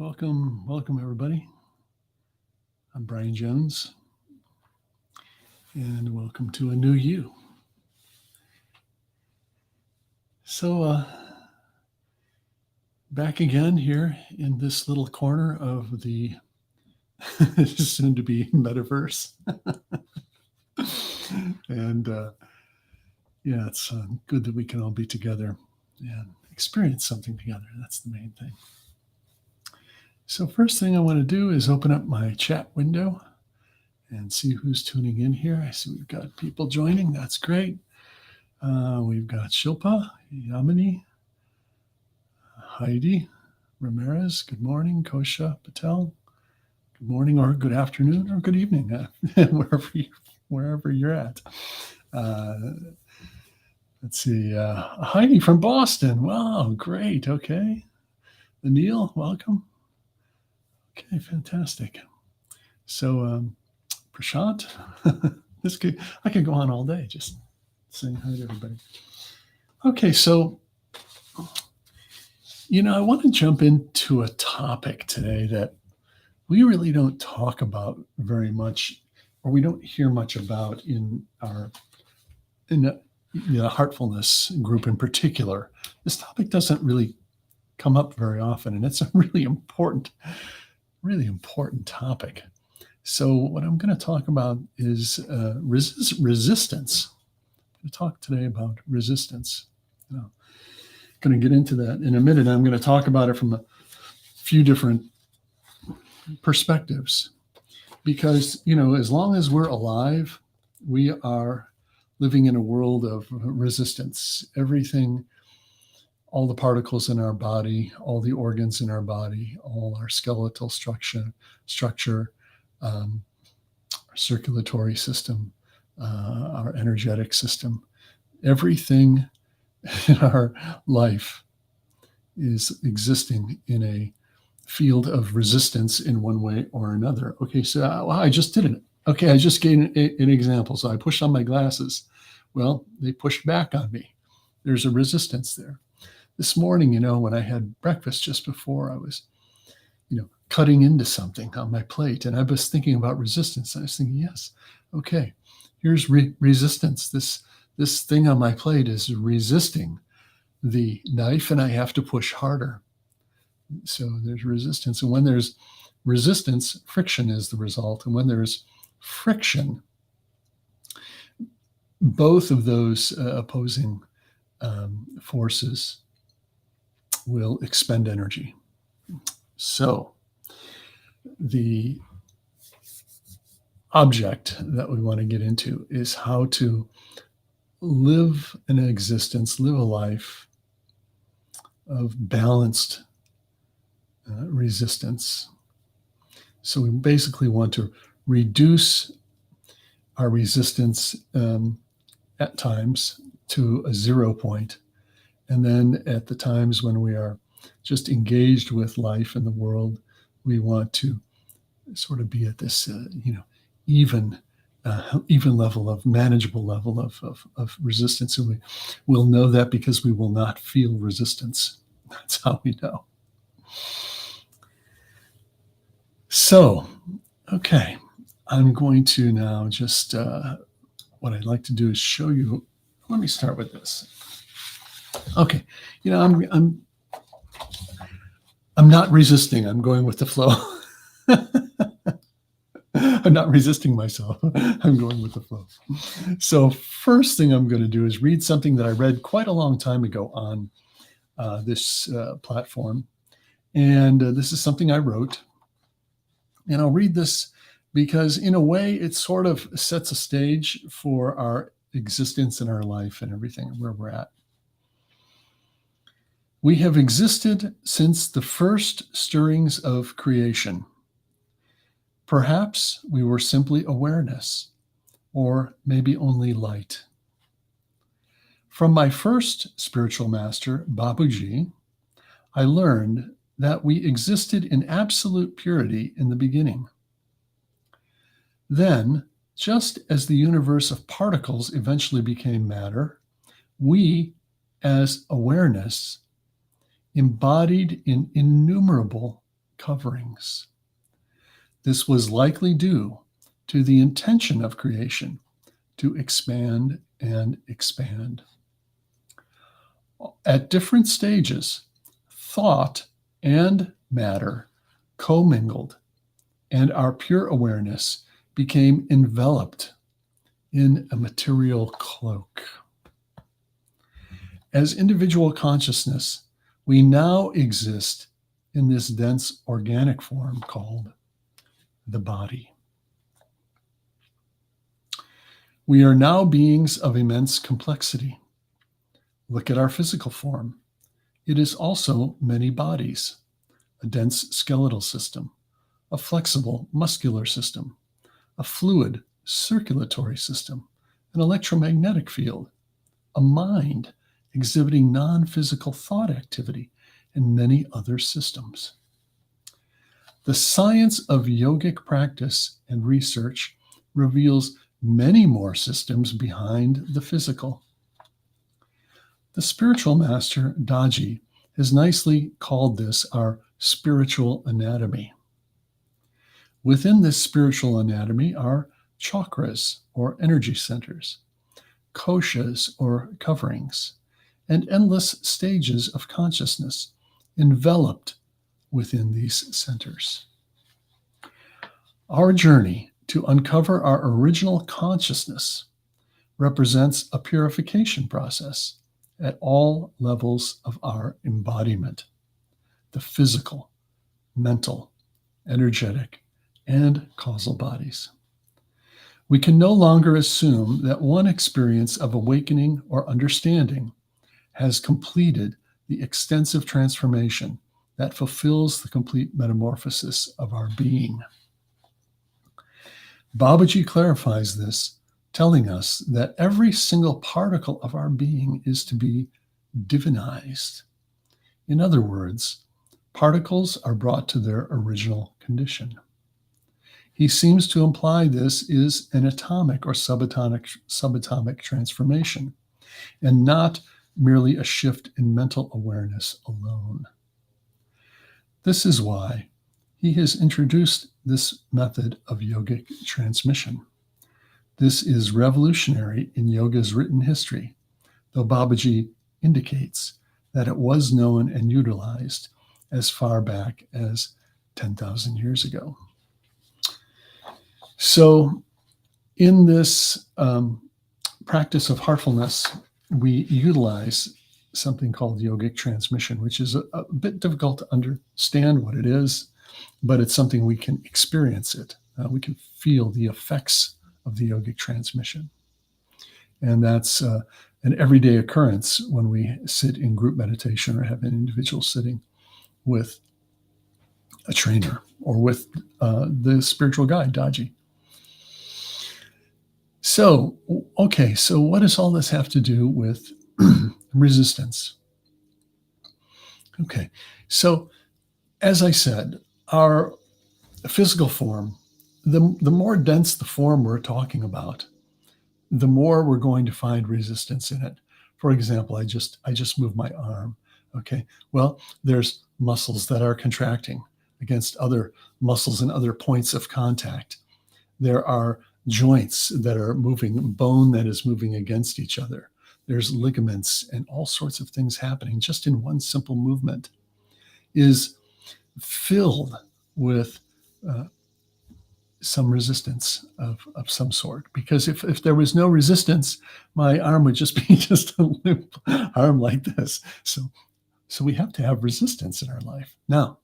Welcome everybody. I'm Brian Jones, and welcome to a new you. So, back again here in this little corner of the soon-to-be metaverse, and yeah, it's good that we can all be together and experience something together. That's the main thing. So first thing I want to do is open up my chat window and see who's tuning in here. I see we've got people joining. That's great. We've got Shilpa, Yamini, Heidi, Ramirez. Good morning. Kosha Patel. Good morning or good afternoon or good evening, wherever you're at. Let's see. Heidi from Boston. Wow, great. Okay. Anil, welcome. Okay, fantastic. So, Prashant, I could go on all day just saying hi to everybody. Okay, so, I want to jump into a topic today that we really don't talk about very much, or we don't hear much about in the heartfulness group in particular. This topic doesn't really come up very often, and it's a really important topic. So what I'm going to talk about is resistance. I'm going to talk today about resistance. I'm going to get into that in a minute. I'm going to talk about it from a few different perspectives, because as long as we're alive, we are living in a world of resistance. Everything, all the particles in our body, all the organs in our body, all our skeletal structure, our circulatory system, our energetic system, everything in our life is existing in a field of resistance in one way or another. Okay, so I just did it. Okay, I just gave an example. So I pushed on my glasses. Well, they pushed back on me. There's a resistance there. This morning, when I had breakfast just before, I was, cutting into something on my plate, and I was thinking about resistance. I was thinking, yes, okay, here's resistance. This thing on my plate is resisting the knife, and I have to push harder. So there's resistance, and when there's resistance, friction is the result. And when there's friction, both of those opposing forces will expend energy. So the object that we want to get into is how to live an existence, live a life of balanced resistance. So we basically want to reduce our resistance at times to a 0 point. And then at the times when we are just engaged with life and the world, we want to sort of be at this, even level of manageable level of resistance. And we'll know that because we will not feel resistance. That's how we know. So, okay, I'm going to now just, what I'd like to do is show you. Let me start with this. Okay, I'm not resisting. I'm going with the flow. I'm not resisting myself. I'm going with the flow. So first thing I'm going to do is read something that I read quite a long time ago on this platform. And this is something I wrote. And I'll read this because in a way it sort of sets a stage for our existence in our life and everything, where we're at. We have existed since the first stirrings of creation. Perhaps we were simply awareness, or maybe only light. From my first spiritual master, Babaji, I learned that we existed in absolute purity in the beginning. Then, just as the universe of particles eventually became matter, we, as awareness, embodied in innumerable coverings. This was likely due to the intention of creation to expand and expand. At different stages, thought and matter commingled, and our pure awareness became enveloped in a material cloak. As individual consciousness, we now exist in this dense organic form called the body. We are now beings of immense complexity. Look at our physical form. It is also many bodies, a dense skeletal system, a flexible muscular system, a fluid circulatory system, an electromagnetic field, a mind exhibiting non-physical thought activity, and many other systems. The science of yogic practice and research reveals many more systems behind the physical. The spiritual master, Daji, has nicely called this our spiritual anatomy. Within this spiritual anatomy are chakras, or energy centers, koshas, or coverings, and endless stages of consciousness enveloped within these centers. Our journey to uncover our original consciousness represents a purification process at all levels of our embodiment: the physical, mental, energetic, and causal bodies. We can no longer assume that one experience of awakening or understanding has completed the extensive transformation that fulfills the complete metamorphosis of our being. Babaji clarifies this, telling us that every single particle of our being is to be divinized. In other words, particles are brought to their original condition. He seems to imply this is an atomic or subatomic transformation, and not merely a shift in mental awareness alone. This is why he has introduced this method of yogic transmission. This is revolutionary in yoga's written history, though Babaji indicates that it was known and utilized as far back as 10,000 years ago. So in this practice of heartfulness, we utilize something called yogic transmission, which is a bit difficult to understand what it is, but it's something we can experience it. We can feel the effects of the yogic transmission. And that's an everyday occurrence when we sit in group meditation or have an individual sitting with a trainer or with the spiritual guide, Daji. So what does all this have to do with resistance? Okay, so as I said, our physical form, the more dense the form we're talking about, the more we're going to find resistance in it. For example, I just moved my arm. Okay, well, there's muscles that are contracting against other muscles and other points of contact. There are joints that are moving, bone that is moving against each other. There's ligaments and all sorts of things happening just in one simple movement is filled with some resistance of some sort. Because if there was no resistance, my arm would just be just a limp arm like this. So we have to have resistance in our life. Now,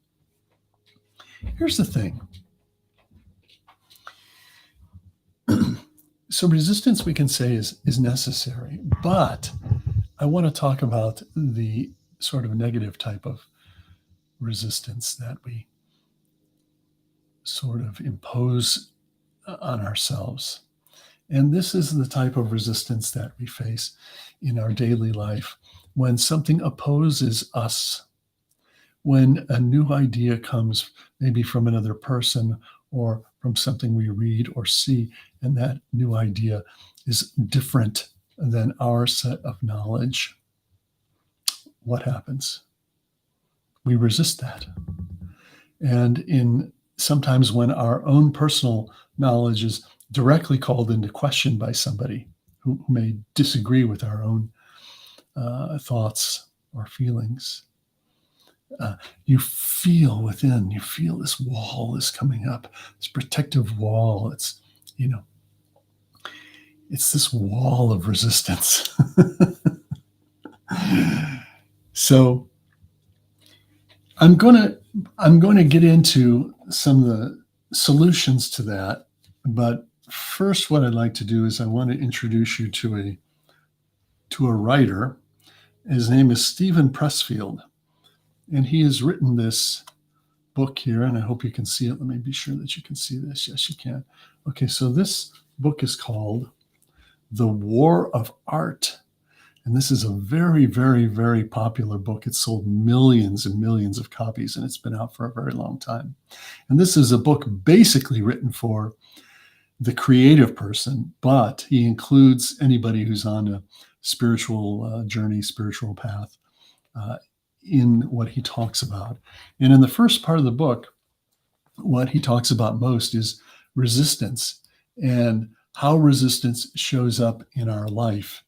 here's the thing. So resistance, we can say, is necessary, but I want to talk about the sort of negative type of resistance that we sort of impose on ourselves. And this is the type of resistance that we face in our daily life when something opposes us, when a new idea comes maybe from another person or from something we read or see, and that new idea is different than our set of knowledge. What happens? We resist that. And in sometimes when our own personal knowledge is directly called into question by somebody who may disagree with our own thoughts or feelings, you feel within, you feel this wall is coming up, this protective wall. It's, it's this wall of resistance. So I'm going to get into some of the solutions to that, but first what I'd like to do is I want to introduce you to a writer. His name is Stephen Pressfield, and he has written this book here, and I hope you can see it. Let me be sure that you can see this. Yes, you can. Okay, so this book is called The War of Art. And this is a very, very, very popular book. It's sold millions and millions of copies, and it's been out for a very long time. And this is a book basically written for the creative person, but he includes anybody who's on a spiritual journey, spiritual path, in what he talks about. And in the first part of the book, what he talks about most is resistance and how resistance shows up in our life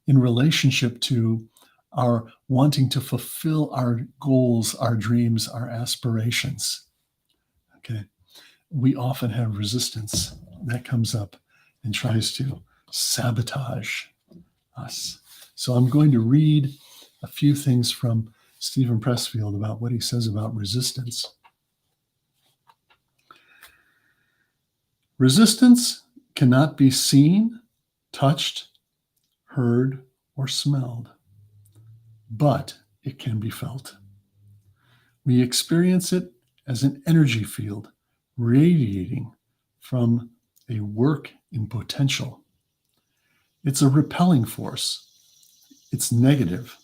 in relationship to our wanting to fulfill our goals, our dreams, our aspirations. Okay. We often have resistance that comes up and tries to sabotage us. So I'm going to read a few things from Stephen Pressfield about what he says about resistance. Resistance cannot be seen, touched, heard, or smelled, but it can be felt. We experience it as an energy field radiating from a work in potential. It's a repelling force. It's negative.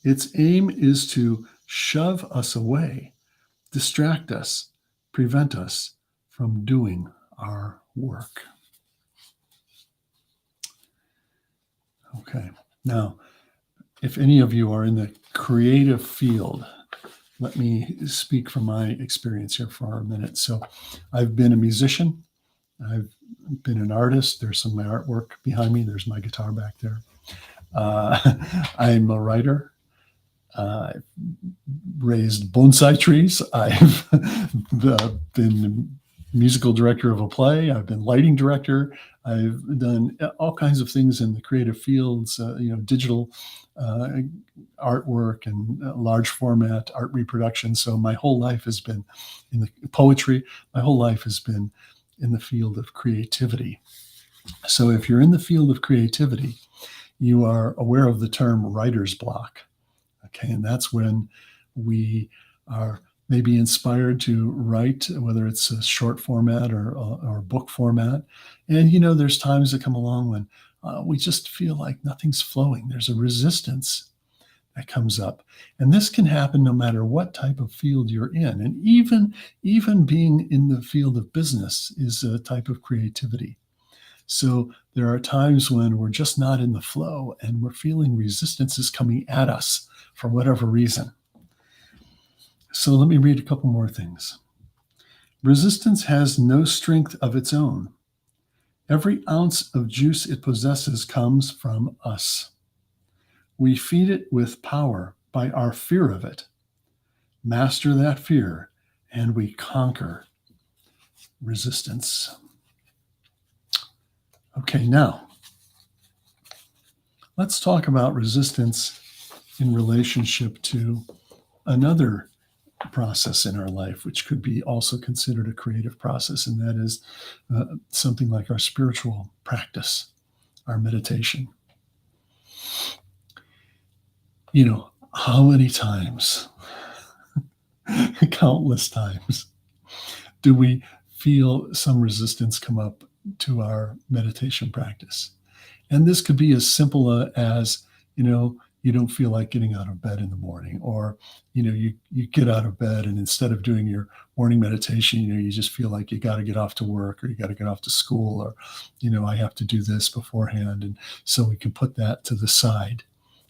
Its aim is to shove us away, distract us, prevent us from doing our work. Okay, now, if any of you are in the creative field, let me speak from my experience here for a minute. So I've been a musician. I've been an artist. There's some of my artwork behind me. There's my guitar back there. I'm a writer. I've raised bonsai trees. I've been musical director of a play. I've been lighting director. I've done all kinds of things in the creative fields, digital artwork and large format art reproduction. So my whole life has been in the poetry. My whole life has been in the field of creativity. So if you're in the field of creativity, you are aware of the term writer's block. Okay, and that's when we are maybe inspired to write, whether it's a short format or book format. And, there's times that come along when we just feel like nothing's flowing. There's a resistance that comes up. And this can happen no matter what type of field you're in. And even being in the field of business is a type of creativity. So there are times when we're just not in the flow and we're feeling resistance is coming at us for whatever reason. So let me read a couple more things. Resistance has no strength of its own. Every ounce of juice it possesses comes from us. We feed it with power by our fear of it. Master that fear, and we conquer resistance. Okay, now let's talk about resistance in relationship to another process in our life, which could be also considered a creative process, and that is something like our spiritual practice, our meditation. How many times, countless times, do we feel some resistance come up to our meditation practice? And this could be as simple as, you don't feel like getting out of bed in the morning, or, you get out of bed and instead of doing your morning meditation, you just feel like you got to get off to work or you got to get off to school or, I have to do this beforehand. And so we can put that to the side.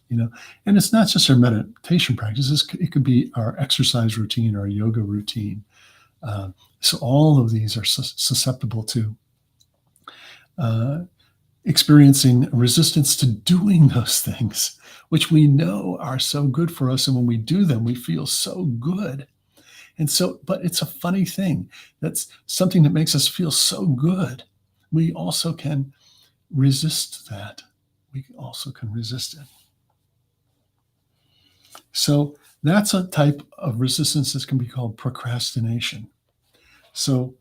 you know, and it's not just our meditation practices. It could be our exercise routine, our yoga routine. So all of these are susceptible to uh, experiencing resistance to doing those things, which we know are so good for us. And when we do them, we feel so good. And so, but it's a funny thing. That's something that makes us feel so good. We also can resist that. We also can resist it. So that's a type of resistance that can be called procrastination. So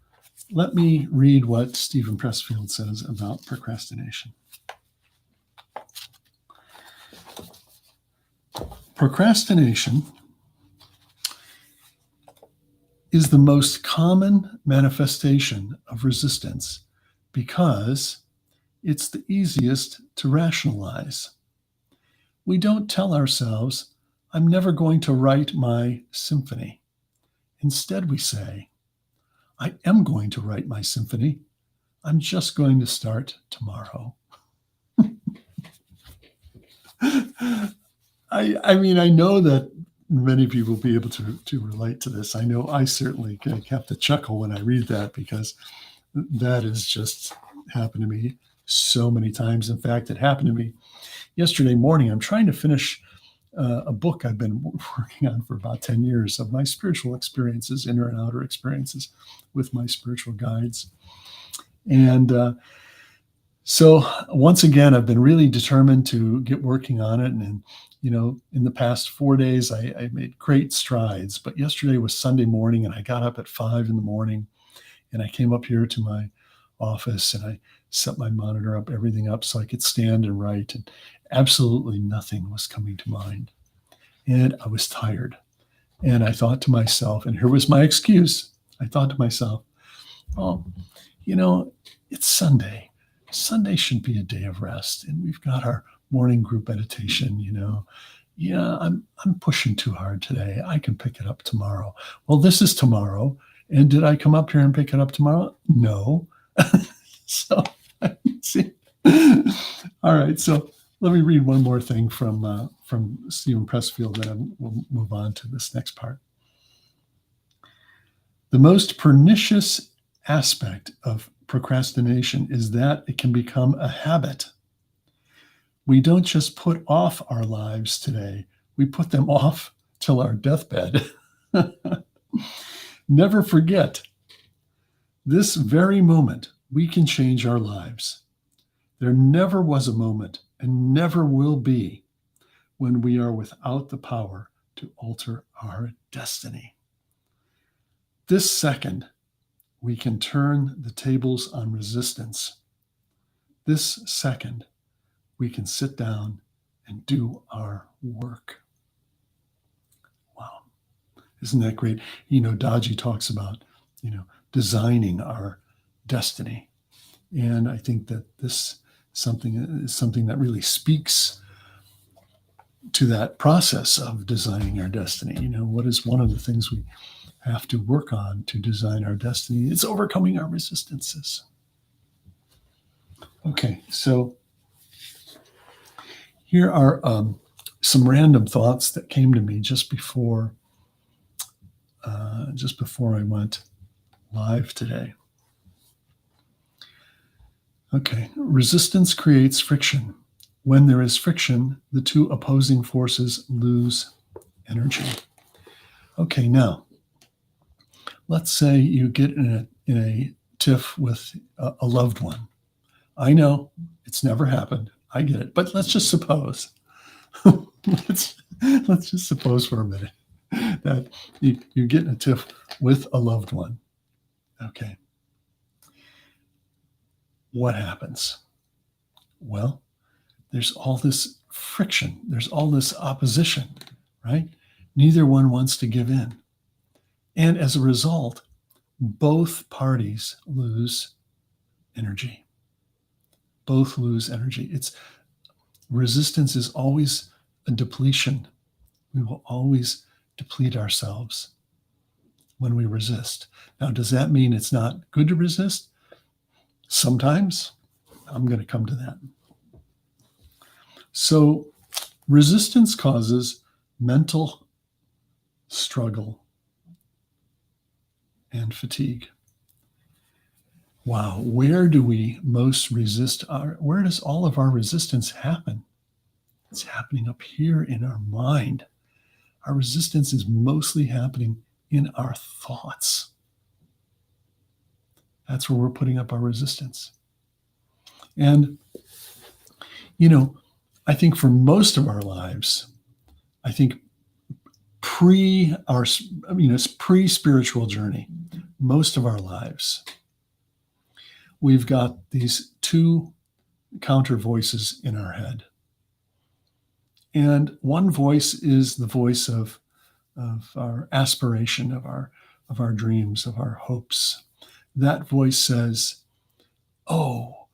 let me read what Stephen Pressfield says about procrastination. Procrastination is the most common manifestation of resistance because it's the easiest to rationalize. We don't tell ourselves, I'm never going to write my symphony. Instead, we say, I am going to write my symphony. I'm just going to start tomorrow. I mean, I know that many people will be able to relate to this. I know I certainly have to chuckle when I read that because that has just happened to me so many times. In fact, it happened to me yesterday morning. I'm trying to finish a book I've been working on for about 10 years of my spiritual experiences, inner and outer experiences with my spiritual guides. And so once again, I've been really determined to get working on it. And in the past 4 days, I made great strides. But yesterday was Sunday morning, and I got up at 5 in the morning, and I came up here to my office, and I set my monitor up, everything up, so I could stand and write. And absolutely nothing was coming to mind. And I was tired. And I thought to myself, and here was my excuse. I thought to myself, oh, it's Sunday. Sunday should be a day of rest. And we've got our morning group meditation, Yeah, I'm pushing too hard today. I can pick it up tomorrow. Well, this is tomorrow. And did I come up here and pick it up tomorrow? No. So, see. All right. So let me read one more thing from Stephen Pressfield, then we'll move on to this next part. The most pernicious aspect of procrastination is that it can become a habit. We don't just put off our lives today, we put them off till our deathbed. Never forget, this very moment, we can change our lives. There never was a moment, and never will be, when we are without the power to alter our destiny. This second, we can turn the tables on resistance. This second, we can sit down and do our work. Wow. Isn't that great? Daji talks about, designing our destiny. And I think that this is something that really speaks to that process of designing our destiny. What is one of the things we have to work on to design our destiny? It's overcoming our resistances. Okay, so here are some random thoughts that came to me just before I went live today. Okay, resistance creates friction. When there is friction, the two opposing forces lose energy. Okay, now, let's say you get in a tiff with a loved one. I know it's never happened. I get it. But let's just suppose. let's just suppose for a minute that you get in a tiff with a loved one. Okay. What happens? Well, there's all this friction. There's all this opposition, right? Neither one wants to give in. And as a result, both parties lose energy. Both lose energy. Resistance is always a depletion. We will always deplete ourselves when we resist. Now, does that mean it's not good to resist? Sometimes. I'm going to come to that. So Resistance causes mental struggle and fatigue. Wow, where do we most resist where does all of our resistance happen? It's happening up here in our mind. Our resistance is mostly happening in our thoughts. That's where we're putting up our resistance. And, I think for most of our lives, I think pre-spiritual journey, most of our lives, we've got these two counter voices in our head. And one voice is the voice of our aspiration, of our dreams, of our hopes. That voice says, oh,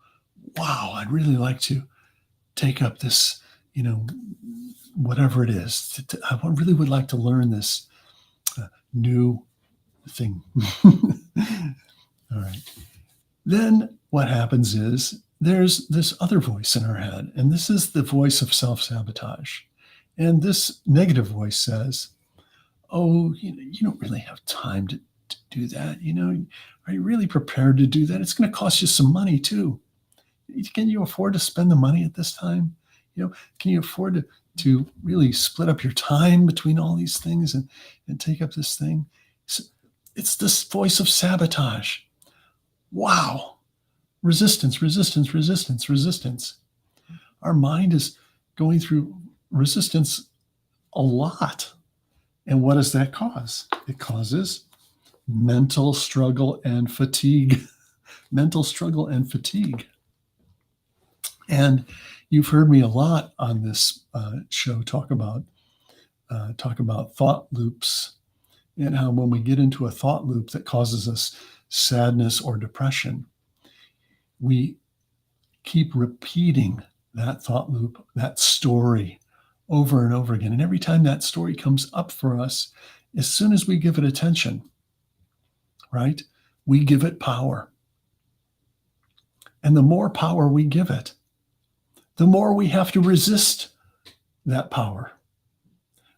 wow, I'd really like to take up this, whatever it is. I really would like to learn this new thing. All right. Then what happens is there's this other voice in our head, and this is the voice of self-sabotage. And this negative voice says, oh, you don't really have time to do that. Are you really prepared to do that? It's going to cost you some money too. Can you afford to spend the money at this time? Can you afford to really split up your time between all these things and take up this thing? It's this voice of sabotage. Wow. Resistance, resistance, resistance, resistance. Our mind is going through resistance a lot. And what does that cause? It causes mental struggle and fatigue. Mental struggle and fatigue. And you've heard me a lot on this show talk about thought loops, and how when we get into a thought loop that causes us sadness or depression, we keep repeating that thought loop, that story, over and over again. And every time that story comes up for us, as soon as we give it attention, right, we give it power. And the more power we give it, the more we have to resist that power.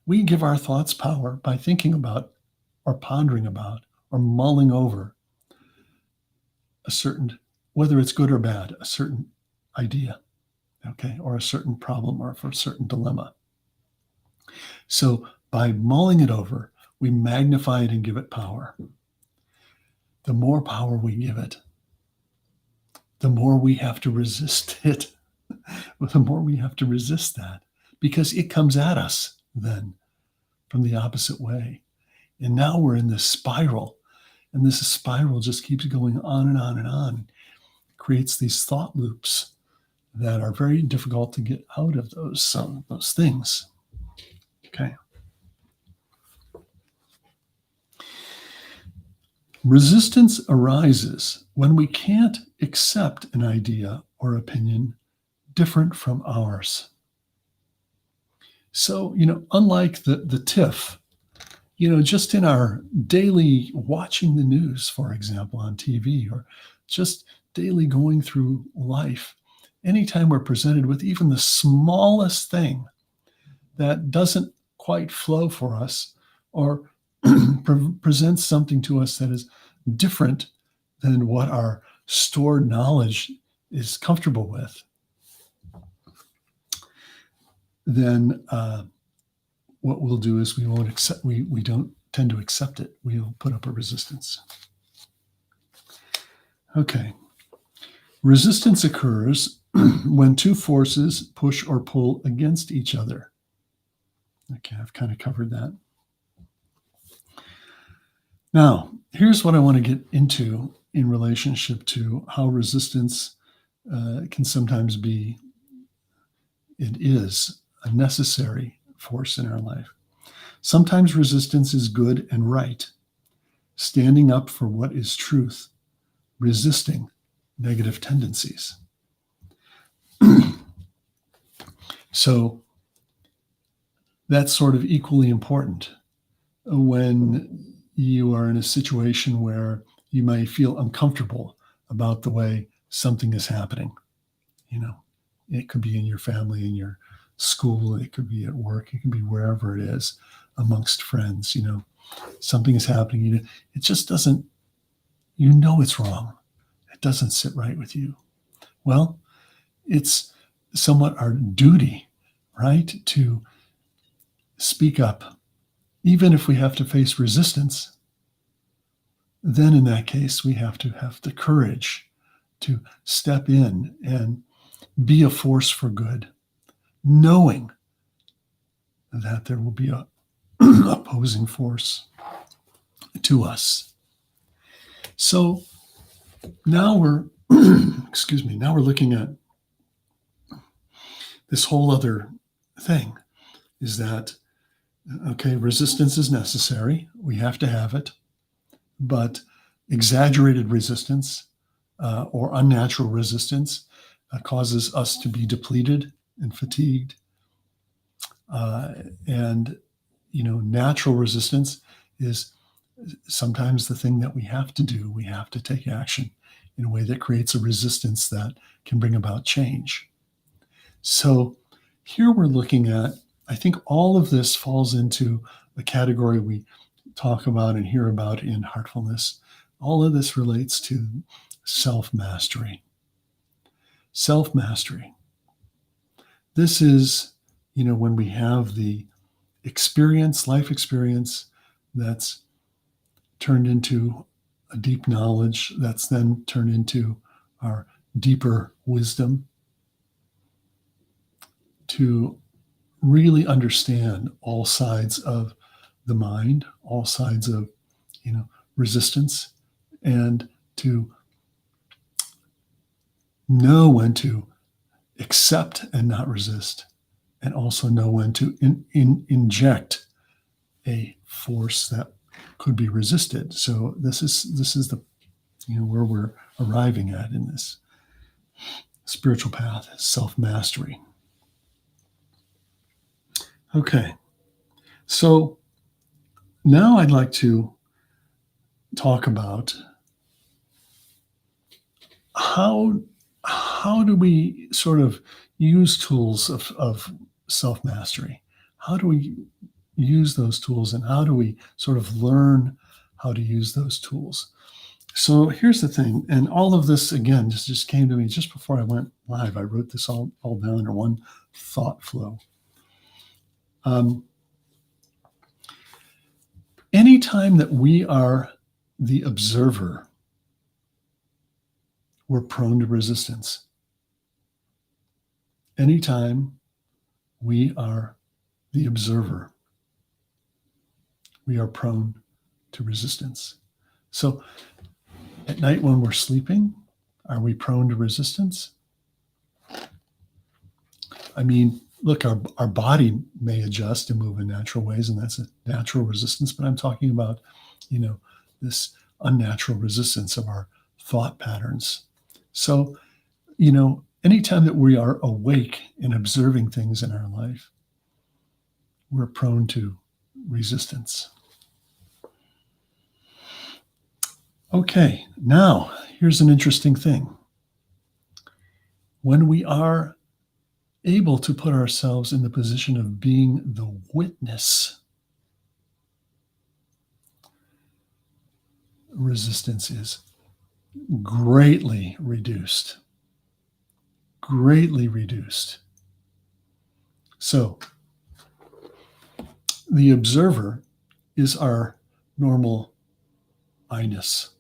We give our thoughts power by thinking about or pondering about or mulling over a certain, whether it's good or bad, a certain idea, okay, or a certain problem or for a certain dilemma. So by mulling it over, we magnify it and give it power. The more power we give it, the more we have to resist it. The more we have to resist that, because it comes at us then from the opposite way. And now we're in this spiral, and this spiral just keeps going on and on and on. It creates these thought loops that are very difficult to get out of those things. Okay. Resistance arises when we can't accept an idea or opinion different from ours. So, unlike the tiff, just in our daily watching the news, for example, on TV, or just daily going through life, anytime we're presented with even the smallest thing that doesn't quite flow for us, or presents something to us that is different than what our stored knowledge is comfortable with, then what we'll do is we won't accept. We don't tend to accept it. We'll put up a resistance. Okay. Resistance occurs when two forces push or pull against each other. Okay, I've kind of covered that. Now, here's what I want to get into in relationship to how resistance can sometimes be, it is a necessary force in our life. Sometimes resistance is good and right, standing up for what is truth, resisting negative tendencies. So that's sort of equally important when you are in a situation where you may feel uncomfortable about the way something is happening. It could be in your family, in your school, it could be at work, it can be wherever it is, amongst friends. Something is happening. It just doesn't, it's wrong. It doesn't sit right with you. Well, it's somewhat our duty, right, to speak up, even if we have to face resistance. Then in that case, we have to have the courage to step in and be a force for good, knowing that there will be a opposing force to us. So now we're, now we're looking at this whole other thing, is that, okay, resistance is necessary. We have to have it. But exaggerated resistance or unnatural resistance causes us to be depleted and fatigued. And natural resistance is sometimes the thing that we have to do. We have to take action in a way that creates a resistance that can bring about change. So here we're looking at, I think all of this falls into a category we talk about and hear about in Heartfulness. All of this relates to self-mastery. Self-mastery. This is, when we have the experience, life experience, that's turned into a deep knowledge, that's then turned into our deeper wisdom, to really understand all sides of the mind, all sides of, resistance, and to know when to accept and not resist, and also know when to inject a force that could be resisted. So this is the, where we're arriving at in this spiritual path, self-mastery. Okay, so now I'd like to talk about how do we sort of use tools of self-mastery? How do we use those tools, and how do we sort of learn how to use those tools? So here's the thing, and all of this, again, just came to me just before I went live. I wrote this all down in one thought flow. Anytime that we are the observer, we're prone to resistance. Anytime we are the observer, we are prone to resistance. So at night when we're sleeping, are we prone to resistance? I mean, look, our body may adjust and move in natural ways, and that's a natural resistance, but I'm talking about, this unnatural resistance of our thought patterns. So, anytime that we are awake and observing things in our life, we're prone to resistance. Okay, now here's an interesting thing. When we are able to put ourselves in the position of being the witness, resistance is greatly reduced. Greatly reduced. So, the observer is our normal I-ness.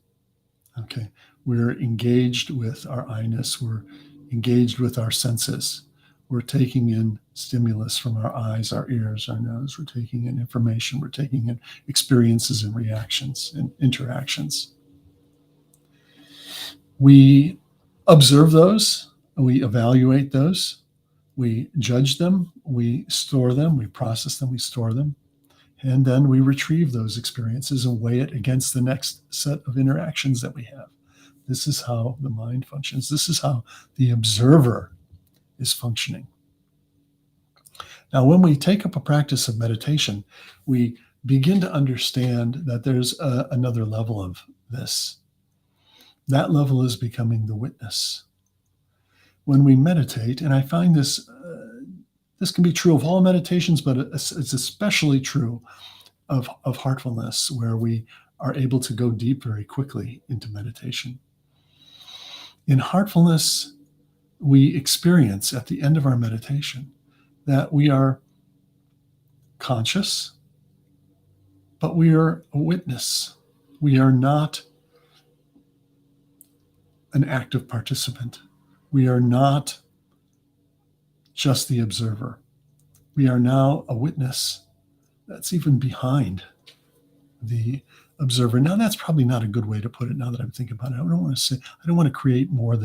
Okay, we're engaged with our I-ness. We're engaged with our senses. We're taking in stimulus from our eyes, our ears, our nose. We're taking in information. We're taking in experiences and reactions and interactions. We observe those. We evaluate those. We judge them. We store them. We process them. We store them. And then we retrieve those experiences and weigh it against the next set of interactions that we have. This is how the mind functions. This is how the observer is functioning. Now, when we take up a practice of meditation, we begin to understand that there's another level of this. That level is becoming the witness. When we meditate, and I find this This can be true of all meditations, but it's especially true of heartfulness, where we are able to go deep very quickly into meditation. In heartfulness, we experience at the end of our meditation that we are conscious, but we are a witness. We are not an active participant. We are not just the observer. We are now a witness that's even behind the observer. Now, that's probably not a good way to put it now that I'm thinking about it. I don't want to say, I don't want to create more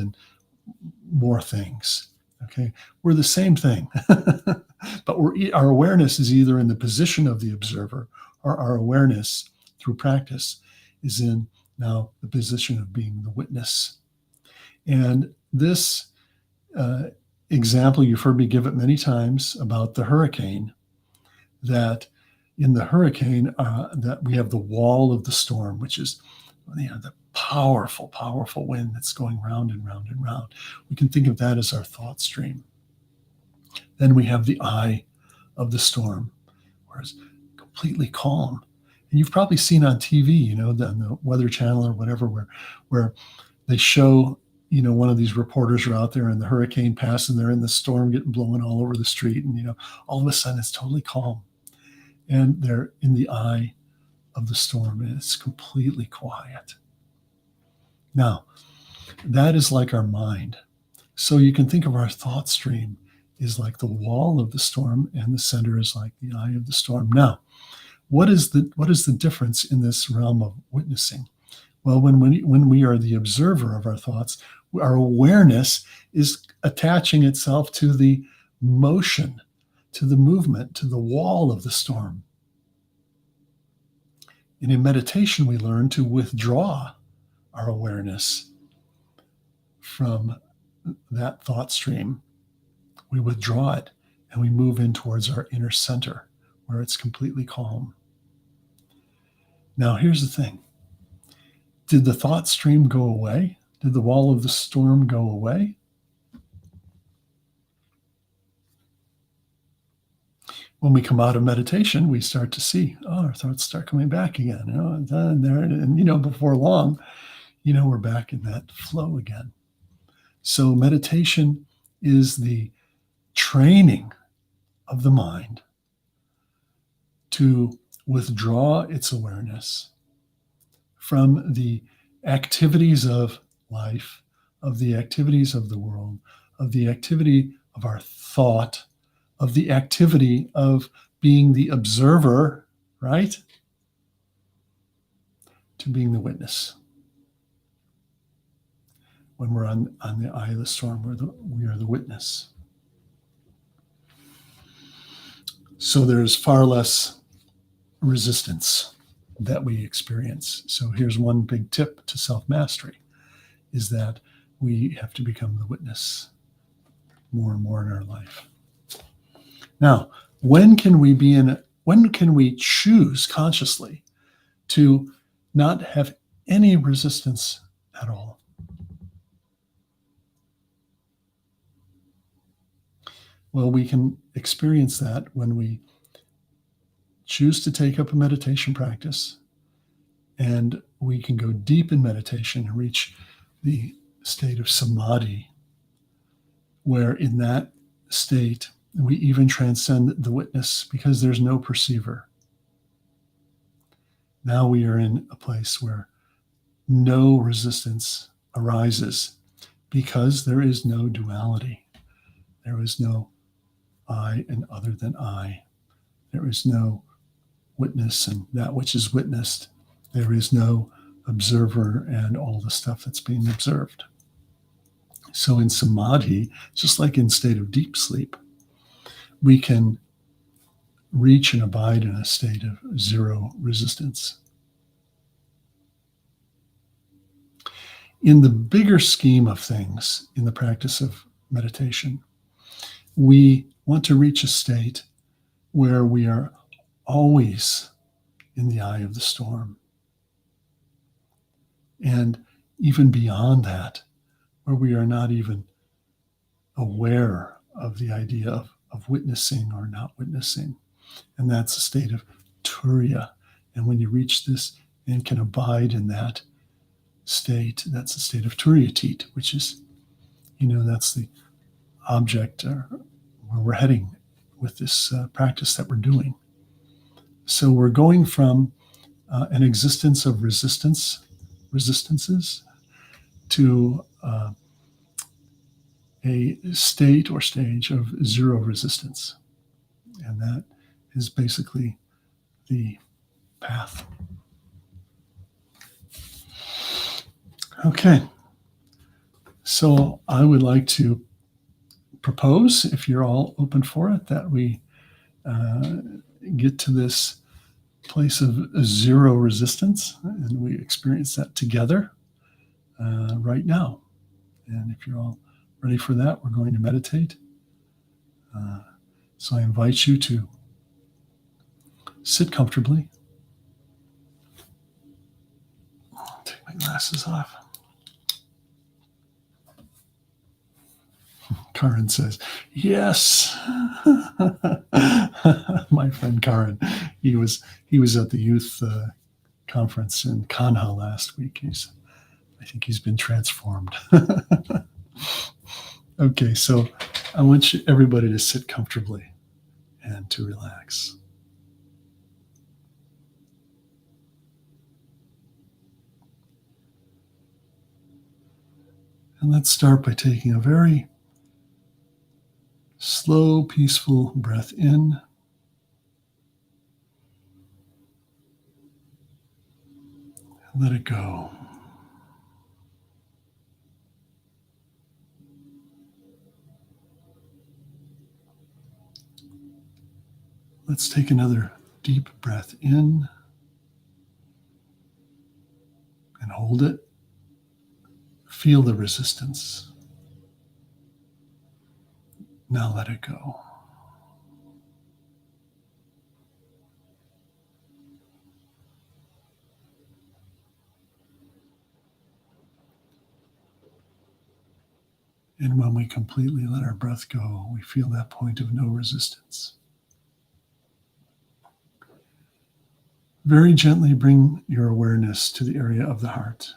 things. Okay. We're the same thing, but our awareness is either in the position of the observer, or our awareness through practice is in now the position of being the witness. And this example, you've heard me give it many times about the hurricane, that in the hurricane, that we have the wall of the storm, which is the powerful, powerful wind that's going round and round and round. We can think of that as our thought stream. Then we have the eye of the storm, where it's completely calm. And you've probably seen on TV, on the Weather Channel or whatever, where they show, one of these reporters are out there and the hurricane passed and they're in the storm getting blown all over the street. And, all of a sudden it's totally calm. And they're in the eye of the storm and it's completely quiet. Now, that is like our mind. So you can think of our thought stream is like the wall of the storm and the center is like the eye of the storm. Now, what is the difference in this realm of witnessing? Well, when we are the observer of our thoughts, our awareness is attaching itself to the motion, to the movement, to the wall of the storm. And in meditation, we learn to withdraw our awareness from that thought stream. We withdraw it and we move in towards our inner center where it's completely calm. Now, here's the thing. Did the thought stream go away? Did the wall of the storm go away? When we come out of meditation, we start to see, our thoughts start coming back again. And before long, we're back in that flow again. So meditation is the training of the mind to withdraw its awareness from the activities of life, of the activities of the world, of the activity of our thought, of the activity of being the observer, right? To being the witness. When we're on the eye of the storm, we are the witness. So there's far less resistance that we experience. So here's one big tip to self-mastery, is that we have to become the witness more and more in our life. Now, when can we choose consciously to not have any resistance at all? Well, we can experience that when we choose to take up a meditation practice, and we can go deep in meditation and reach the state of samadhi, where in that state we even transcend the witness because there's no perceiver. Now we are in a place where no resistance arises because there is no duality. There is no I and other than I. There is no witness and that which is witnessed. There is no observer and all the stuff that's being observed. So in samadhi, just like in state of deep sleep, we can reach and abide in a state of zero resistance. In the bigger scheme of things, in the practice of meditation, we want to reach a state where we are always in the eye of the storm. And even beyond that, where we are not even aware of the idea of of witnessing or not witnessing. And that's a state of turiya. And when you reach this and can abide in that state, that's a state of turiyatit, which is, that's the object where we're heading with this practice that we're doing. So we're going from an existence of resistances, to a state or stage of zero resistance. And that is basically the path. Okay. So I would like to propose, if you're all open for it, that we get to this place of zero resistance and we experience that together right now. And if you're all ready for that, we're going to meditate. So I invite you to sit comfortably. Take my glasses off. Karin says, yes. My friend Karin, he was at the youth conference in Kanha last week. I think he's been transformed. Okay, so I want everybody to sit comfortably and to relax. And let's start by taking a very slow, peaceful breath in. And let it go. Let's take another deep breath in and hold it. Feel the resistance. Now let it go. And when we completely let our breath go, we feel that point of no resistance. Very gently bring your awareness to the area of the heart.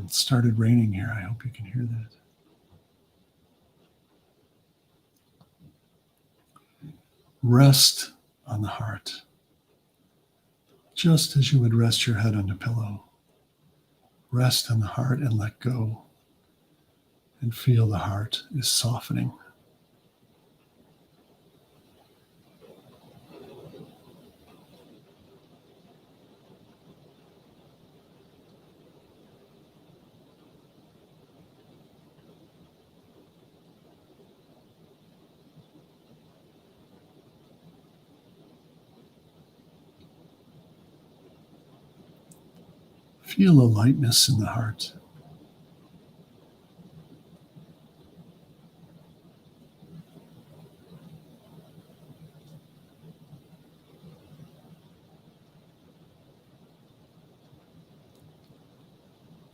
It started raining here. I hope you can hear that. Rest on the heart, just as you would rest your head on a pillow. Rest on the heart and let go, and feel the heart is softening. Feel a lightness in the heart.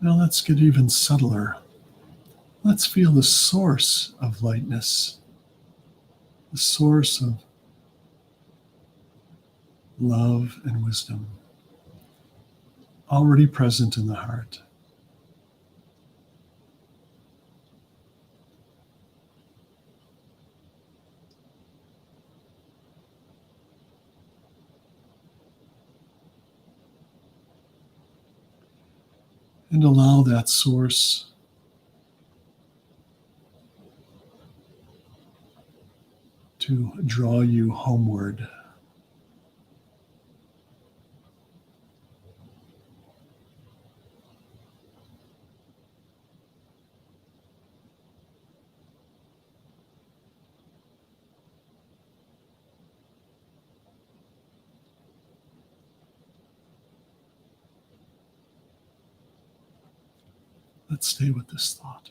Now let's get even subtler. Let's feel the source of lightness, the source of love and wisdom, already present in the heart. And allow that source to draw you homeward. Let's stay with this thought.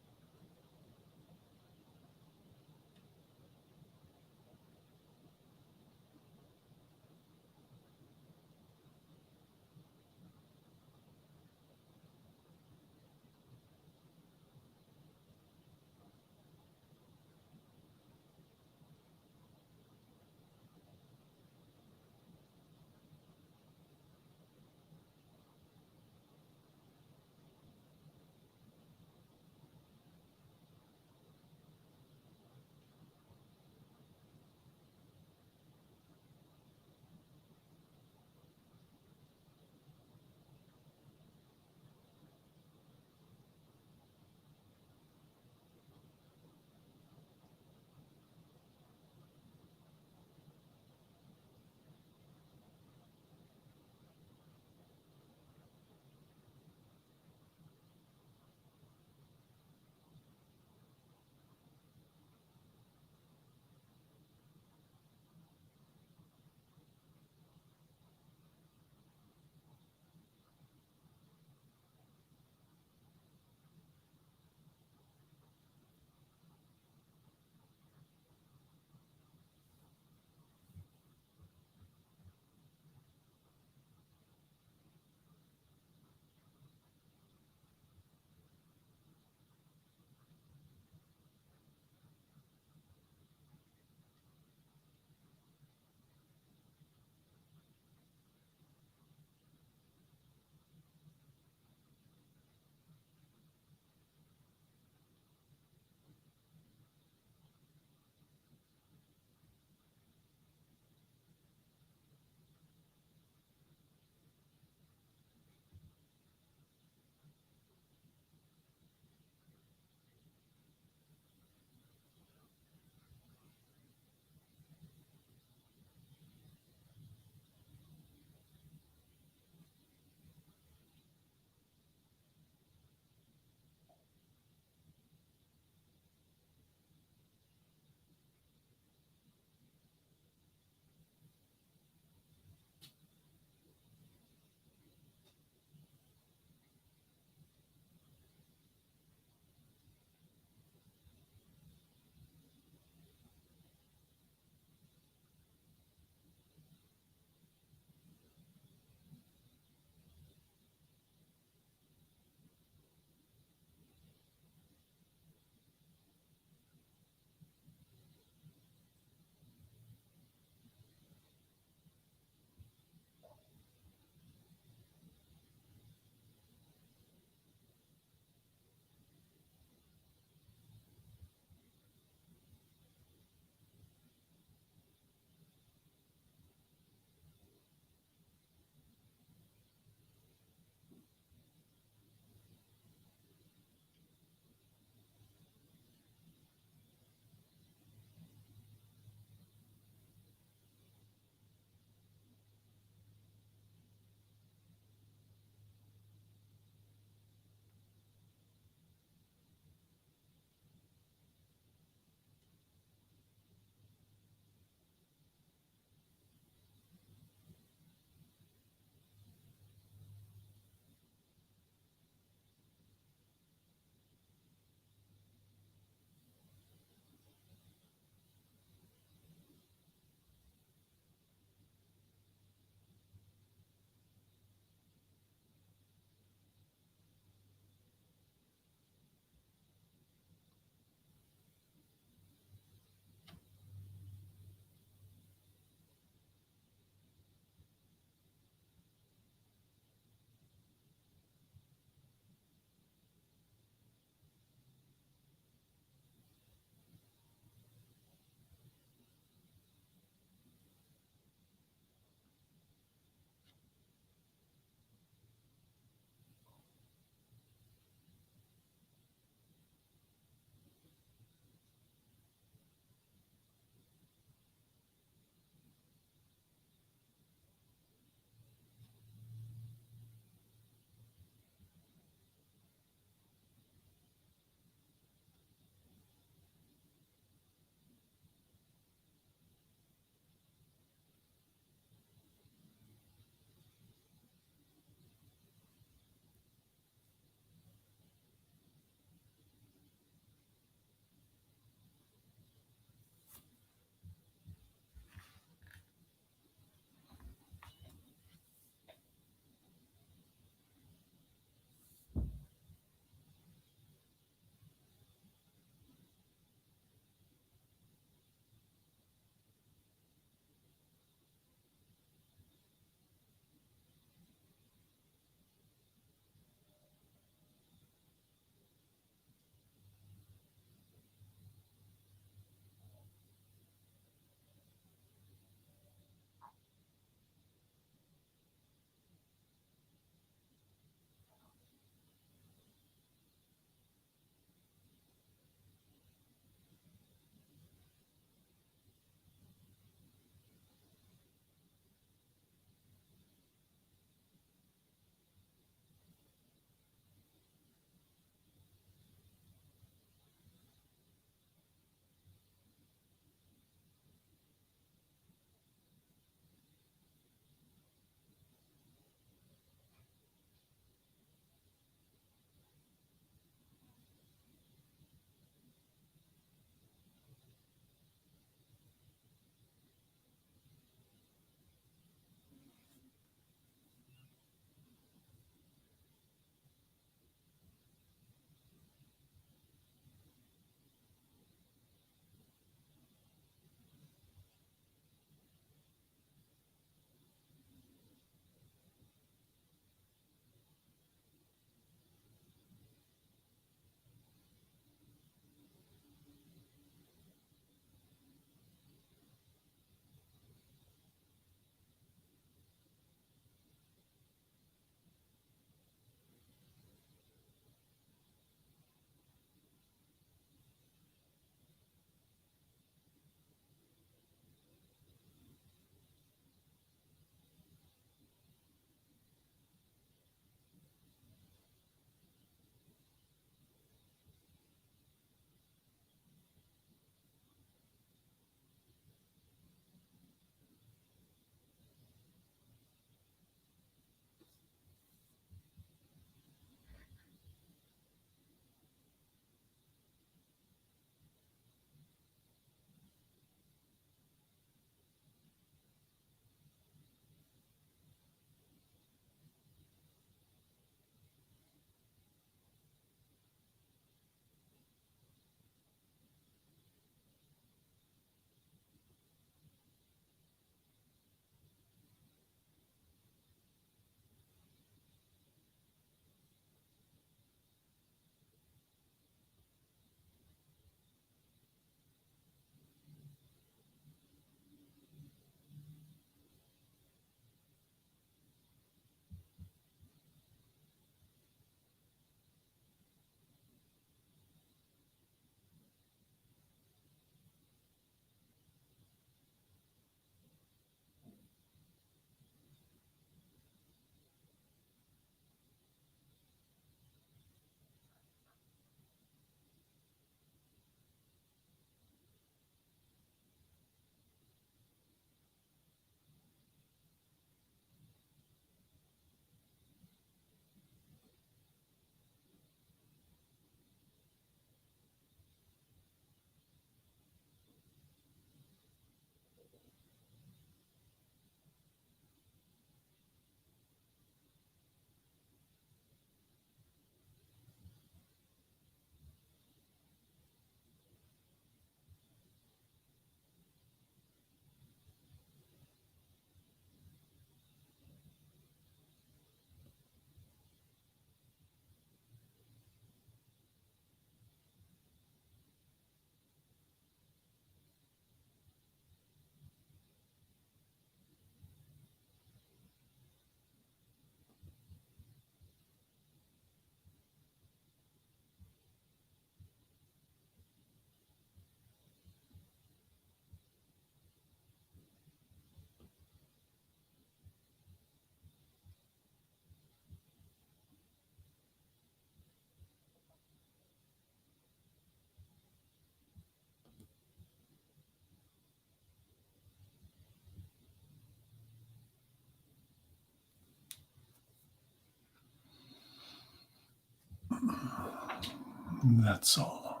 That's all.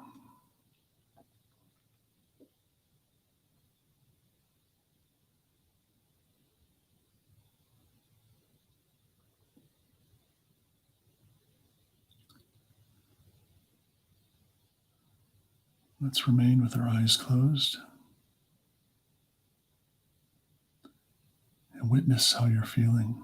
Let's remain with our eyes closed and witness how you're feeling.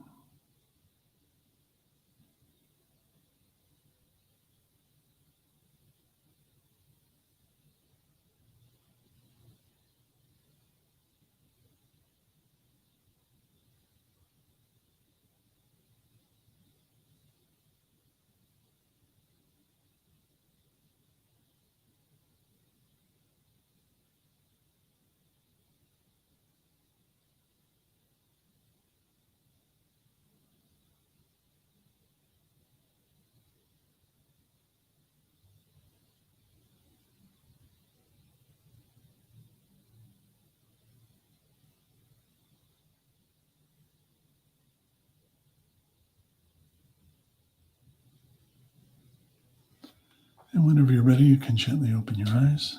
And whenever you're ready, you can gently open your eyes.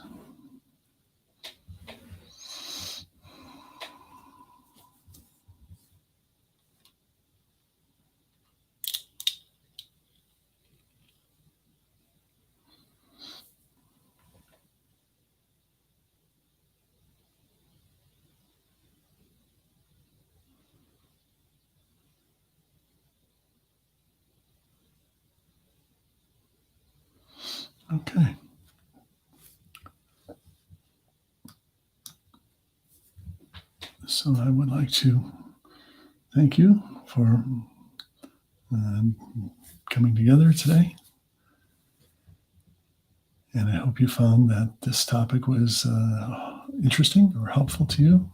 Okay. So I would like to thank you for coming together today. And I hope you found that this topic was interesting or helpful to you,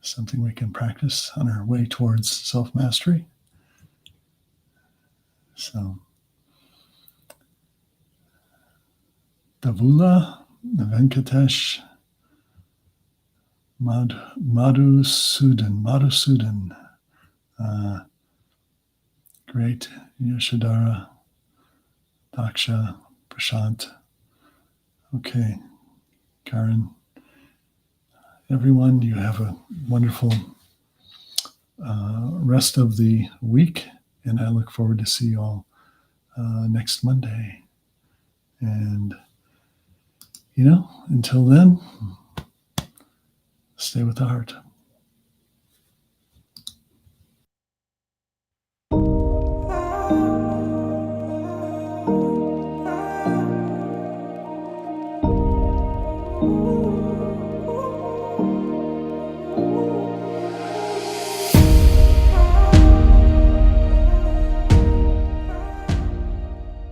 something we can practice on our way towards self-mastery. So, Davula Venkatesh Madhusudan, great Yashadara, Daksha, Prashant. Okay, Karen, everyone, you have a wonderful rest of the week, and I look forward to see you all next Monday. And, until then, stay with the heart.